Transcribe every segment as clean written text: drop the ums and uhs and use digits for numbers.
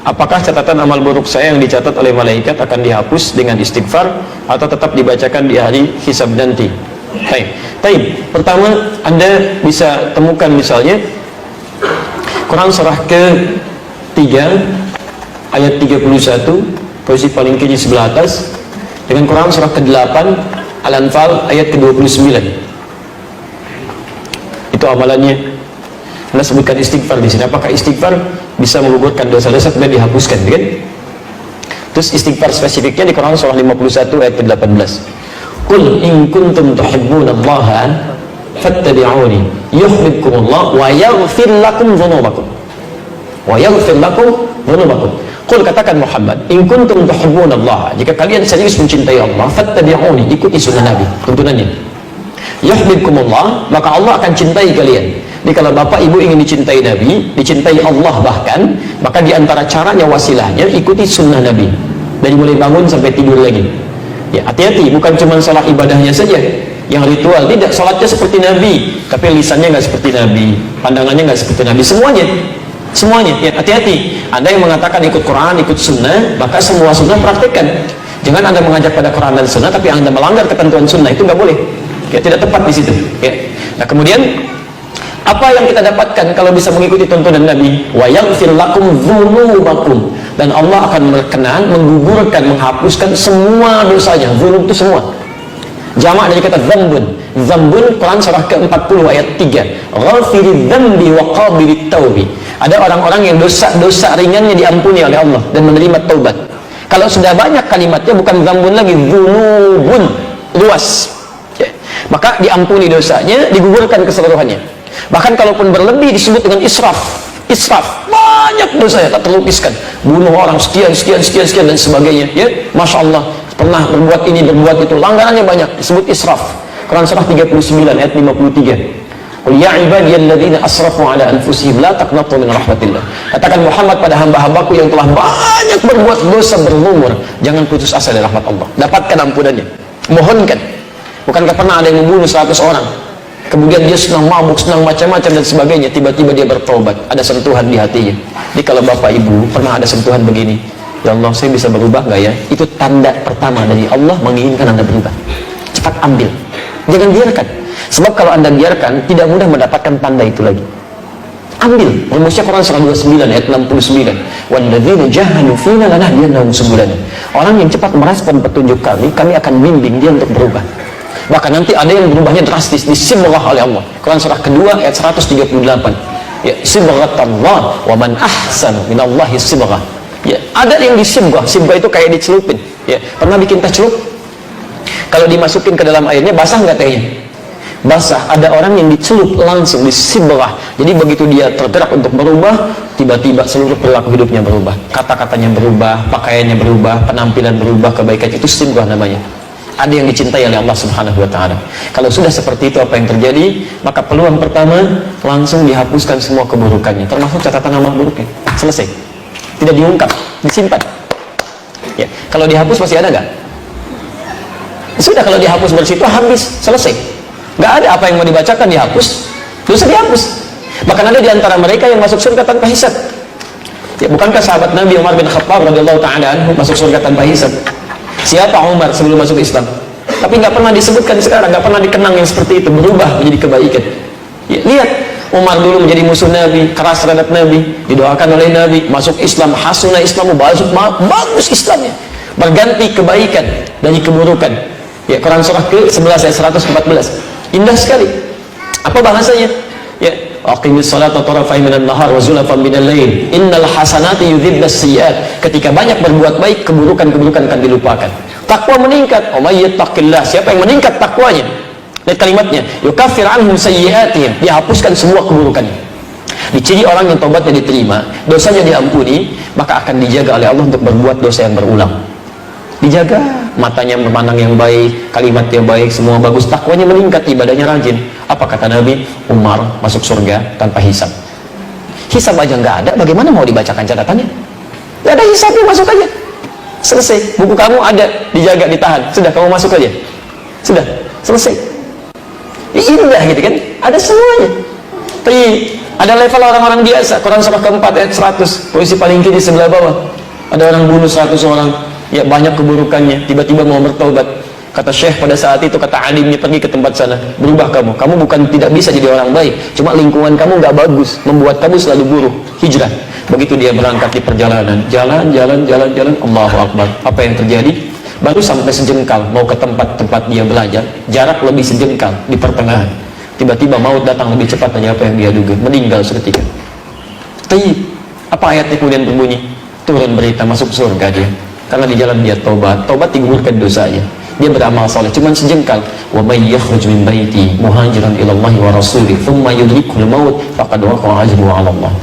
Apakah catatan amal buruk saya yang dicatat oleh malaikat akan dihapus dengan istighfar atau tetap dibacakan di hari hisab nanti? Baik. Pertama, Anda bisa temukan misalnya Quran surah ke-3 ayat 31, posisi paling kiri sebelah atas, dengan Quran surah ke-8 Al-Anfal ayat ke-29. Itu amalannya. Anda sebutkan istighfar di sini. Apakah istighfar bisa menggugurkan dosa-dosa dan dihapuskan, kan? Terus istighfar spesifiknya di Quran surah 51 ayat ke-18. Qul in kuntum tuhibbunallaha fattabi'uni yuhibbukumullah wa yaghfir lakum dzunubakum. Wa yaghfir lakum dzunubakum. Qul, katakan Muhammad, in kuntum tuhibbunallaha, jika kalian serius mencintai Allah, fattabi'uni, ikuti sunnah Nabi, tuntunannya. Yuhibbukumullah, maka Allah akan cintai kalian. Jadi kalau bapak ibu ingin dicintai Nabi, dicintai Allah bahkan, maka diantara caranya, wasilahnya, ikuti sunnah Nabi dari mulai bangun sampai tidur lagi. Ya, hati-hati, bukan cuma salat ibadahnya saja yang ritual, tidak. Salatnya seperti Nabi, tapi lisannya nggak seperti Nabi, pandangannya nggak seperti Nabi, semuanya. Ya, hati-hati. Anda yang mengatakan ikut Quran, ikut sunnah, maka semua sunnah praktekkan. Jangan Anda mengajak pada Quran dan sunnah tapi Anda melanggar ketentuan sunnah, itu nggak boleh. Ya, tidak tepat di situ. Ya. Nah, kemudian apa yang kita dapatkan kalau bisa mengikuti tuntunan Nabi? Wa yaghfir lakum dzunubakum, dan Allah akan berkenan menggugurkan, menghapuskan semua dosanya. Dzunub itu semua. Jamak dari kata dzambun. Dzambun, Quran surah ke-40 ayat 3. Ghafiridz dzambi wa qabilit taubi. Ada orang-orang yang dosa-dosa ringannya diampuni oleh Allah dan menerima taubat. Kalau sudah banyak kalimatnya bukan dzambun lagi, dzunubun, luas. Ya. Maka diampuni dosanya, digugurkan keseluruhannya. Bahkan kalaupun berlebih disebut dengan israf, banyak dosa ya, tak terlukiskan, bunuh orang sekian dan sebagainya, ya, Masya Allah, pernah berbuat ini, berbuat itu, langgarannya banyak, disebut israf. Quran surah 39 ayat 53. Qul ya ibadiyalladzina asrafu ala anfusihim la taqnatu min rahmatillah. Katakan Muhammad pada hamba-hambaku yang telah banyak berbuat dosa berlumur, jangan putus asa dari rahmat Allah, dapatkan ampunannya, mohonkan. Bukankah pernah ada yang membunuh 100 orang, kemudian dia senang mabuk, senang macam-macam dan sebagainya, tiba-tiba dia bertobat, ada sentuhan di hatinya. Jadi kalau bapak ibu pernah ada sentuhan begini, ya Allah, saya bisa berubah nggak ya? Itu tanda pertama dari Allah menginginkan Anda berubah. Cepat ambil, jangan biarkan. Sebab kalau Anda biarkan, tidak mudah mendapatkan tanda itu lagi. Ambil. Rumusnya Quran surah 29 ayat 69. Walladzina jahadu fina lanahdiyannahum subulana. Orang yang cepat merespon petunjuk kami akan bimbing dia untuk berubah. Bahkan nanti ada yang berubahnya drastis, disibghah oleh Allah. Quran surah kedua ayat 138. Ya, sibghatallah wa man ahsanu minallahi sibghah. Ya, ada yang disibghah. Sibghah itu kayak dicelupin. Ya, pernah bikin teh celup? Kalau dimasukin ke dalam airnya, basah nggak tehnya? Basah. Ada orang yang dicelup langsung, disibghah. Jadi begitu dia tergerak untuk berubah, tiba-tiba seluruh perilaku hidupnya berubah, kata-katanya berubah, pakaiannya berubah, penampilan berubah, kebaikan. Itu sibghah namanya. Ada yang dicintai oleh Allah Subhanahu wa ta'ala. Kalau sudah seperti itu, apa yang terjadi? Maka peluang pertama, langsung dihapuskan semua keburukannya, termasuk catatan amal buruknya. Selesai. Tidak diungkap, disimpan. Ya, kalau dihapus masih ada nggak? Sudah, kalau dihapus bersih itu habis, selesai. Nggak ada apa yang mau dibacakan, dihapus, dosa dihapus. Bahkan ada di antara mereka yang masuk surga tanpa hisab. Ya, bukankah sahabat Nabi Umar bin Khattab radhiyallahu ta'ala anhu masuk surga tanpa hisab? Siapa Umar sebelum masuk Islam? Tapi nggak pernah disebutkan sekarang, nggak pernah dikenang yang seperti itu, berubah menjadi kebaikan. Ya, lihat, Umar dulu menjadi musuh Nabi, keras terhadap Nabi, didoakan oleh Nabi, masuk Islam, hasuna Islamu, bagus Islamnya, berganti kebaikan dari keburukan. Ya, Quran surah ke-11 ayat 114. Indah sekali. Apa bahasanya? Ya, aqimis salata tarafai minan nahar wa zulafan minal lail innal hasanati yudhibnas sayyi'at. Ketika banyak berbuat baik, keburukan-keburukan akan dilupakan. Takwa meningkat. Oh may yattaqillah, siapa yang meningkat takwanya? Lihat kalimatnya, yukaffir anhum sayyi'atihim, dihapuskan semua keburukannya. Diciri orang yang taubatnya diterima, dosanya diampuni, maka akan dijaga oleh Allah untuk berbuat dosa yang berulang. Dijaga, matanya memandang yang baik, kalimatnya baik, semua bagus, takwanya meningkat, ibadahnya rajin. Apa kata Nabi? Umar masuk surga tanpa hisab. Hisab aja nggak ada, bagaimana mau dibacakan catatannya? Nggak ada hisabnya, masuk aja. Selesai, buku kamu ada, dijaga, ditahan. Sudah, kamu masuk aja. Sudah, selesai. Ya, indah gitu kan? Ada semuanya. Tapi Ada level orang-orang biasa. Quran surah keempat ayat 100, posisi paling kiri sebelah bawah. Ada orang bunuh 100 orang, ya banyak keburukannya, tiba-tiba mau bertaubat. Kata Syekh pada saat itu, kata alimnya, pergi ke tempat sana, berubah kamu bukan tidak bisa jadi orang baik, cuma lingkungan kamu nggak bagus, membuat kamu selalu buruk, hijrah. Begitu dia berangkat di perjalanan, jalan, Allahu Akbar. Apa yang terjadi? Baru sampai sejengkal, mau ke tempat dia belajar, jarak lebih sejengkal, di pertengahan. Tiba-tiba maut datang lebih cepat dari apa yang dia duga, meninggal seketika. Tayyib. Apa ayatnya kemudian berbunyi? Turun berita masuk surga dia. Karena di jalan dia tobat digugurkan dosanya. Dia beramal saleh cuman sejengkal. Wa may yakhruj min baiti muhajiran ila Allah wa rasulih thumma yudrikul maut faqad waqa'a ajruhu 'ala Allah.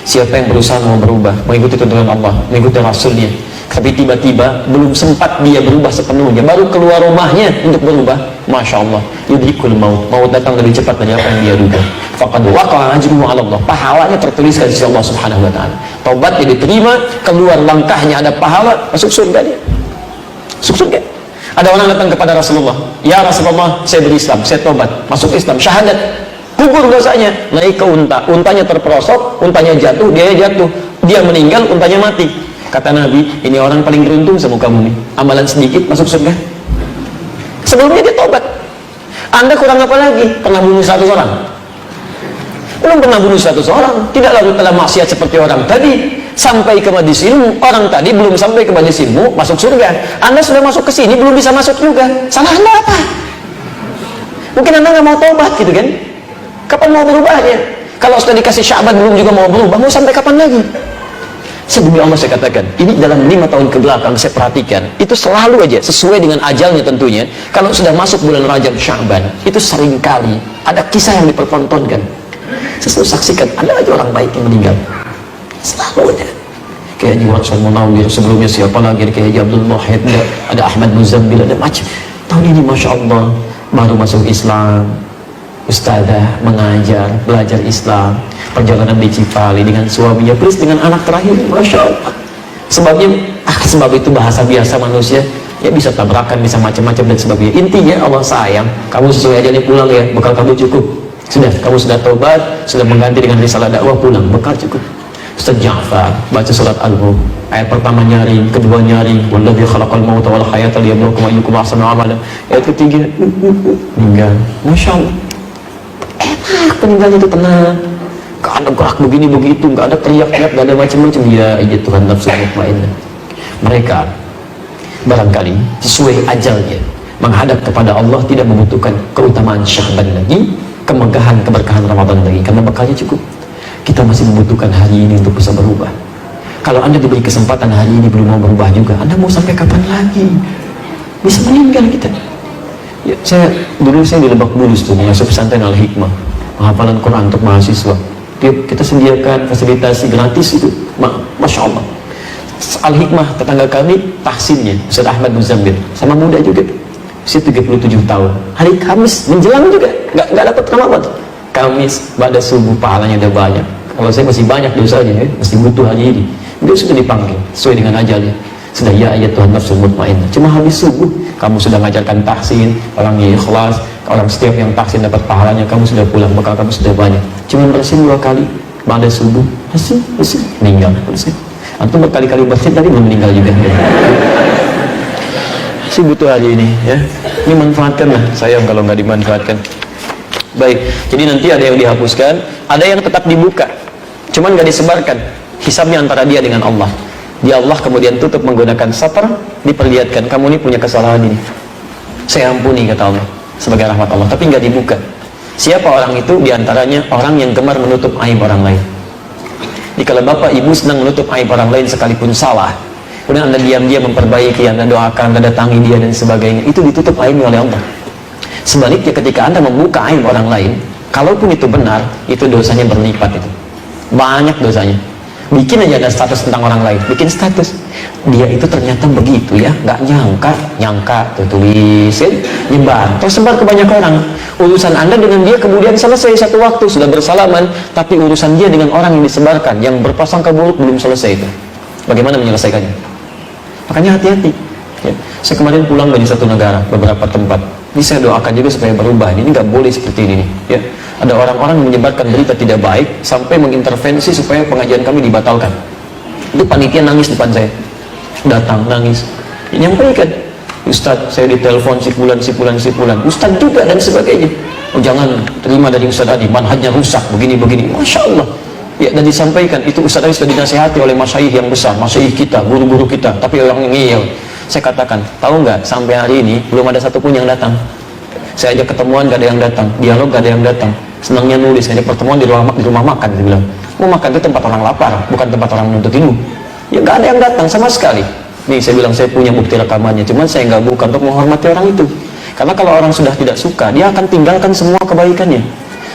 Siapa yang berusaha mau berubah, mengikuti tuntunan Allah, mengikuti Rasulnya, tapi tiba-tiba belum sempat dia berubah sepenuhnya, baru keluar rumahnya untuk berubah, Masya Allah, yudrikul maut datang lebih cepat dari apa yang dia duga. Faqad waqa'a ajruhu 'ala Allah. Pahalanya tertuliskan di sisi Allah Subhanahu wa taala. Taubatnya diterima, keluar langkahnya ada pahala, masuk surga dia. Masuk surga. Ada orang datang kepada Rasulullah, ya Rasulullah, saya berislam, saya tobat, masuk Islam, syahadat, gugur dosanya, naik ke untanya terperosok, untanya jatuh, dia meninggal, untanya mati. Kata Nabi, ini orang paling beruntung sama kamu nih, amalan sedikit masuk surga. Sebelumnya dia tobat. Anda kurang apa lagi? Pernah bunuh 100 orang? Belum pernah bunuh 100 orang, tidak lalu telah maksiat seperti orang tadi. Sampai ke majelis ilmu, orang tadi belum sampai ke majelis ilmu, masuk surga. Anda sudah masuk ke sini, belum bisa masuk juga. Salah Anda apa? Mungkin Anda nggak mau tobat gitu kan? Kapan mau berubahnya? Kalau sudah dikasih Sya'ban belum juga mau berubah, mau sampai kapan lagi? Demi Allah saya katakan, ini dalam 5 tahun ke belakang saya perhatikan, itu selalu aja sesuai dengan ajalnya tentunya. Kalau sudah masuk bulan Rajab Sya'ban, itu seringkali ada kisah yang dipertontonkan. Saya selalu saksikan, ada aja orang baik yang meninggal. Selalu ada. Kayak Haji Warsal Munawir, sebelumnya siapa lagi, kayak Haji Abdul Muhid, ada Ahmad Muzambil, ada macam. Tahun ini Masya Allah baru masuk Islam, ustazah mengajar, belajar Islam, perjalanan di Cipali dengan suaminya, plus dengan anak terakhir, Masya Allah. Sebabnya, sebab itu bahasa biasa manusia, ya bisa tabrakan, bisa macam-macam dan sebagainya. Intinya Allah sayang, kamu sesuai aja nih pulang ya, bekal kamu cukup. Sudah, kamu sudah taubat, sudah mengganti dengan risalah dakwah, pulang, bekal cukup. Ustaz Ja'far baca surat Al-Mulk, ayat pertama nyaring, kedua nyaring, walladzi khalaqal mauta wal hayata liyabluwakum ayyukum ahsanu amala. Ayat ketiga meninggal. Masya Allah, enak peninggalnya itu, tenang, gak ada gerak begini begitu, gak ada teriak-teriak, gak ada macam-macam. Ya iya Tuhan, nafsu mutmainnah. Mereka barangkali sesuai ajalnya menghadap kepada Allah, tidak membutuhkan keutamaan Sya'ban lagi, kemegahan keberkahan Ramadan lagi, karena bekalnya cukup. Kita masih membutuhkan hari ini untuk bisa berubah. Kalau Anda diberi kesempatan hari ini belum mau berubah juga, Anda mau sampai kapan lagi? Bisa meninggal kita. Ya, dulu saya di Lebak Bulus tuh, masuk pesantren Al-Hikmah, penghafalan Quran untuk mahasiswa. Kita sediakan fasilitasi gratis itu, Masya Allah. Al-Hikmah, tetangga kami, tahsinnya Ustaz Ahmad Muzambil, sama muda juga, usia 37 tahun. Hari Kamis menjelang juga, nggak dapat Ramadan. Kamis, pada subuh, pahalanya udah banyak. Kalau saya masih banyak dosanya, masih butuh hari ini. Dia sudah dipanggil sesuai dengan ajalnya. Sudah, ya ayat Tuhan nafsu mutmainnah. Cuma habis subuh, kamu sudah mengajarkan tahsin, orang yang ikhlas, orang setiap yang tahsin dapat pahalanya, kamu sudah pulang, bekal kamu sudah banyak. Cuma bersin 2 kali, pada subuh, bersin, meninggal. Antum berkali-kali bersin, tapi belum meninggal juga. Masih butuh hari ini, ya. Ini manfaatkan lah, sayang kalau nggak dimanfaatkan. Baik, jadi nanti ada yang dihapuskan, ada yang tetap dibuka, cuman nggak disebarkan. Hisabnya antara dia dengan Allah. Dia Allah kemudian tutup menggunakan satar, diperlihatkan, kamu ini punya kesalahan ini, saya ampuni, kata Allah, sebagai rahmat Allah, tapi nggak dibuka. Siapa orang itu? Diantaranya orang yang gemar menutup aib orang lain. Jadi kalau bapak ibu sedang menutup aib orang lain sekalipun salah, kemudian Anda diam-diam memperbaiki, Anda doakan, Anda datangi dia dan sebagainya, itu ditutup aibnya oleh Allah. Sebaliknya ketika Anda membuka aib orang lain, kalaupun itu benar, itu dosanya berlipat, itu banyak dosanya. Bikin aja ada status tentang orang lain, bikin status, dia itu ternyata begitu ya, nggak nyangka, tuh tulisin, nyebar, tersebar ke banyak orang. Urusan Anda dengan dia kemudian selesai satu waktu, sudah bersalaman, tapi urusan dia dengan orang yang disebarkan, yang berprasangka buruk belum selesai itu. Bagaimana menyelesaikannya? Makanya hati-hati. Ya. Saya kemarin pulang dari satu negara, beberapa tempat, Ini saya doakan juga supaya berubah. Ini nggak boleh seperti ini nih, ya. Ada orang-orang yang menyebarkan berita tidak baik sampai mengintervensi supaya pengajian kami dibatalkan. Itu panitia nangis depan saya, datang nangis, nyampaikan, Ustadz saya ditelepon si fulan, Ustadz juga dan sebagainya. Oh, jangan terima dari Ustadz Adi, manhajnya rusak, begini-begini. Masya Allah. Ya, dan disampaikan itu Ustadz Adi sudah dinasihati oleh masyaikh yang besar, masyaikh kita, guru-guru kita, tapi orang ngeyel. Saya katakan, tahu nggak, sampai hari ini belum ada satupun yang datang. Saya ajak ketemuan, gak ada yang datang, dialog gak ada yang datang. Senangnya nulis, ini pertemuan di rumah makan, dia bilang. Mau makan itu tempat orang lapar, bukan tempat orang menuntut ilmu. Ya gak ada yang datang sama sekali. Nih saya bilang, saya punya bukti rekamannya, cuman saya nggak buka untuk menghormati orang itu. Karena kalau orang sudah tidak suka, dia akan tinggalkan semua kebaikannya.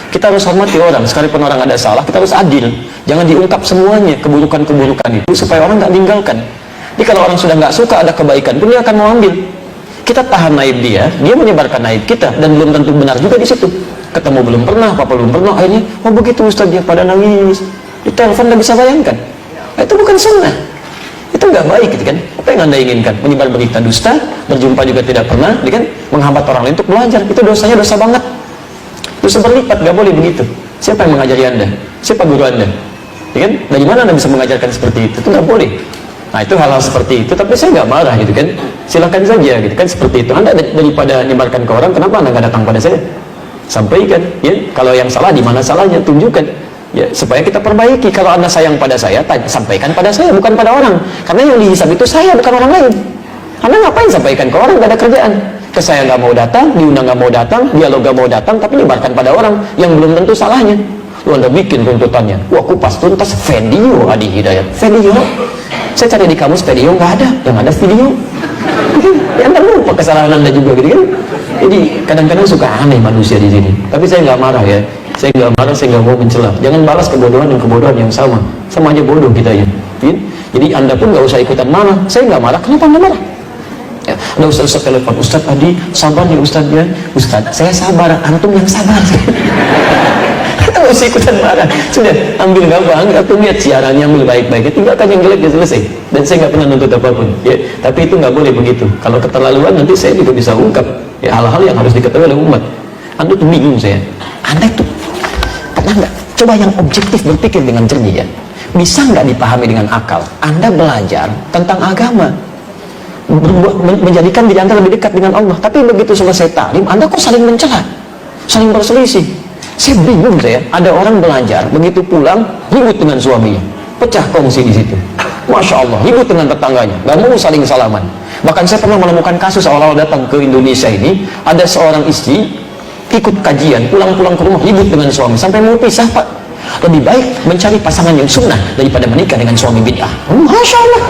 Kita harus hormati orang, sekalipun orang ada salah, kita harus adil. Jangan diungkap semuanya keburukan-keburukan itu supaya orang nggak tinggalkan. Jadi kalau orang sudah nggak suka ada kebaikan pun dia akan mau ambil. Kita tahan naib dia menyebarkan naib kita, dan belum tentu benar juga di situ. Ketemu belum pernah, apa belum pernah, akhirnya, oh begitu Ustaz, dia pada nangis, di telepon nggak bisa bayangkan. Itu bukan sunnah, itu nggak baik, gitu kan? Apa yang Anda inginkan? Menyebar berita dusta, berjumpa juga tidak pernah, gitu kan? Menghambat orang lain untuk belajar, itu dosanya dosa banget. Dosa berlipat, nggak boleh begitu. Siapa yang mengajari Anda? Siapa guru Anda? Gitu kan? Dari mana Anda bisa mengajarkan seperti itu? Itu nggak boleh. Nah itu hal-hal seperti itu, tapi saya nggak marah, gitu kan? Silakan saja, gitu kan, seperti itu. Anda daripada menyebarkan ke orang, kenapa Anda nggak datang pada saya? Sampaikan, ya. Kalau yang salah, di mana salahnya, tunjukkan, ya, supaya kita perbaiki. Kalau Anda sayang pada saya, sampaikan pada saya, bukan pada orang. Karena yang dihisab itu saya, bukan orang lain. Anda ngapain sampaikan ke orang? Nggak ada kerjaan. Ke saya nggak mau datang, diundang nggak mau datang, dialog nggak mau datang, tapi nyebarkan pada orang yang belum tentu salahnya. Lu Anda bikin tuntutannya, wah kupas tuntas, video Adi Hidayat, video. Saya cari di kamus video nggak ada, yang ada video. Ya Anda lupa kesalahan Anda juga, gitu kan? Jadi kadang-kadang suka aneh manusia di sini. Tapi saya nggak marah, ya. Saya nggak marah, saya nggak mau mencela. Jangan balas kebodohan dan kebodohan yang sama aja bodoh kita, ya. Jadi Anda pun nggak usah ikutan marah. Saya nggak marah, kenapa Anda marah? Ya, ada Ustaz telepon, Ustaz Adi, sabar ya Ustaz, ya. Ustaz, saya sabar, antum yang sabar. Kita nggak usah ikutan marah. Sudah, ambil gampang, atau lihat siarannya, ambil baik-baik, tinggalkan yang jelek, ya selesai. Dan saya nggak pernah nuntut apapun, ya. Tapi itu nggak boleh begitu. Kalau keterlaluan nanti saya juga bisa ungkap, ya, hal-hal yang harus diketahui oleh umat. Anda tuh bingung saya. Anda tuh pernah nggak coba yang objektif berpikir dengan jernih, ya? Bisa nggak dipahami dengan akal? Anda belajar tentang agama, menjadikan diri Anda lebih dekat dengan Allah, tapi begitu selesai taklim, Anda kok saling mencela, saling berselisih. Saya bingung, saya. Ada orang belajar, begitu pulang ribut dengan suaminya, pecah kongsi di situ. Masya Allah, ribut dengan tetangganya, nggak mau saling salaman. Bahkan saya pernah menemukan kasus awal-awal datang ke Indonesia ini, ada seorang istri ikut kajian, pulang-pulang ke rumah ribut dengan suami, sampai mau pisah, Pak. Lebih baik mencari pasangan yang sunnah daripada menikah dengan suami bid'ah. Masya Allah,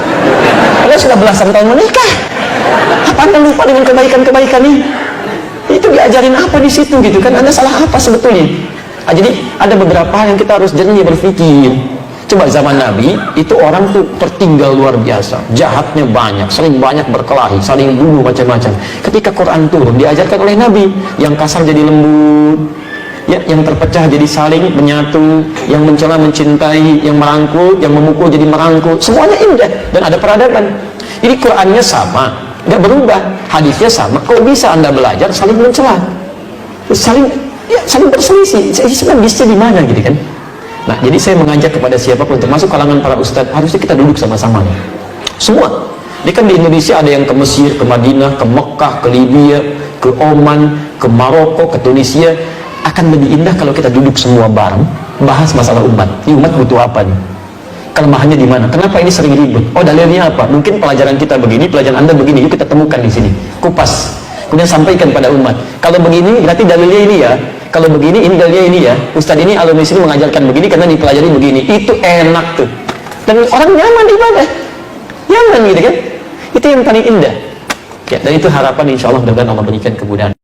Anda sudah belasan tahun menikah, apa Anda lupa dengan kebaikan-kebaikan ini? Itu diajarin apa di situ, gitu kan? Anda salah apa sebetulnya? Jadi ada beberapa hal yang kita harus jernih berpikir. Coba zaman Nabi itu orang tuh tertinggal luar biasa, jahatnya banyak, sering banyak berkelahi, saling bunuh macam-macam. Ketika Quran turun, diajarkan oleh Nabi, yang kasar jadi lembut, ya, yang terpecah jadi saling menyatu, yang mencela mencintai, yang merangkul, yang memukul jadi merangkul, semuanya indah dan ada peradaban. Jadi Qurannya sama, nggak berubah, hadisnya sama. Kok bisa Anda belajar saling mencela, saling berselisih? Sebenarnya bisa di mana, gitu kan? Nah, jadi saya mengajak kepada siapapun, termasuk kalangan para ustadz, harusnya kita duduk sama-sama nih. Semua. Ini kan di Indonesia ada yang ke Mesir, ke Madinah, ke Mekah, ke Libya, ke Oman, ke Maroko, ke Tunisia. Akan lebih indah kalau kita duduk semua bareng, bahas masalah umat. Ini umat butuh apa nih? Kelemahannya di mana? Kenapa ini sering ribut? Oh, dalilnya apa? Mungkin pelajaran kita begini, pelajaran Anda begini. Yuk kita temukan di sini. Kupas. Kemudian sampaikan pada umat. Kalau begini, berarti dalilnya ini, ya. Kalau begini, ini dalilnya ini, ya. Ustadz ini alumni sini mengajarkan begini karena dipelajari begini. Itu enak tuh. Dan orang nyaman ibadah. Nyaman, gitu kan? Itu yang paling indah. Ya, dan itu harapan insya Allah mudah-mudahan Allah berikan kemudahan.